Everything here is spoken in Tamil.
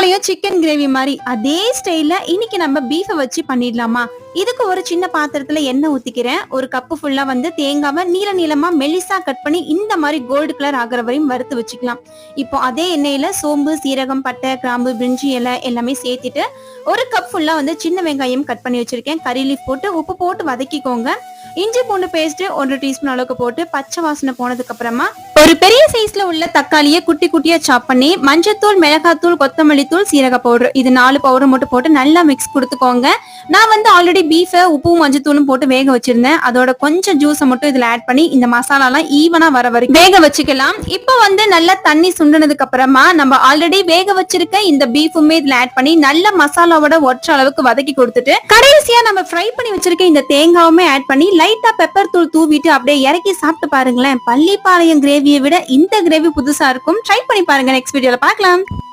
பள்ளிப்பாளையம் சிக்கன் கிரேவி மாதிரி அதே ஸ்டைல்ல இன்னைக்கு நம்ம பீஃப வச்சு பண்ணிடலாமா? இதுக்கு ஒரு சின்ன பாத்திரத்துல எண்ணெய் ஊத்திக்கிறேன். ஒரு கப்பு ஃபுல்லா தேங்காவை நீளமா மெலிசா கட் பண்ணி இந்த மாதிரி கோல்டு கலர் ஆகுற வரையும் வறுத்து வச்சுக்கலாம். இப்போ அதே எண்ணெயில சோம்பு, சீரகம், பட்டை, கிராம்பு, பிரிஞ்சி இலை எல்லாமே சேர்த்துட்டு ஒரு கப் ஃபுல்லா சின்ன வெங்காயம் கட் பண்ணி வச்சிருக்கேன். கறி லீஃப் போட்டு உப்பு போட்டு வதக்கிக்கோங்க. இஞ்சி பூண்டு பேஸ்ட் 1 டீஸ்பூன் அளவுக்கு போட்டு பச்சை வாசனை போனதுக்கு அப்புறமா ஒரு பெரிய சைஸ்ல உள்ள தக்காளியை குட்டி குட்டியா சாப் பண்ணி மஞ்சத்தூள், மிளகாத்தூள், கொத்தமல்லி தூள், சீரக பவுடர் இது 4 பவுடர் மட்டும் போட்டு நல்லா மிக்ஸ் கொடுத்துக்கோங்க. நான் ஆல்ரெடி பீஃப உப்பும் மஞ்சத்தூளும் போட்டு வேக வச்சிருந்தேன். அதோட கொஞ்சம் ஜூஸை மட்டும் இதுல ஆட் பண்ணி இந்த மசாலா எல்லாம் ஈவனா வர வரைக்கும் வேக வச்சுக்கலாம். இப்போ நல்லா தண்ணி சுண்டினதுக்கு அப்புறமா நம்ம ஆல்ரெடி வேக வச்சிருக்க இந்த பீஃபுமே இதுல ஆட் பண்ணி நல்ல மசாலாவோட ஒற்ற அளவுக்கு வதக்கி கொடுத்துட்டு கடைசியா நம்ம ஃப்ரை பண்ணி வச்சிருக்க இந்த தேங்காவுமே ஆட் பண்ணி லைட்டா பெப்பர் தூள் தூவிட்டு அப்படியே இறக்கி சாப்பிட்டு பாருங்களேன். பள்ளிப்பாளையம் கிரேவியை விட இந்த கிரேவி புதுசா இருக்கும். ட்ரை பண்ணி பாருங்க. நெக்ஸ்ட் வீடியோல பார்க்கலாம்.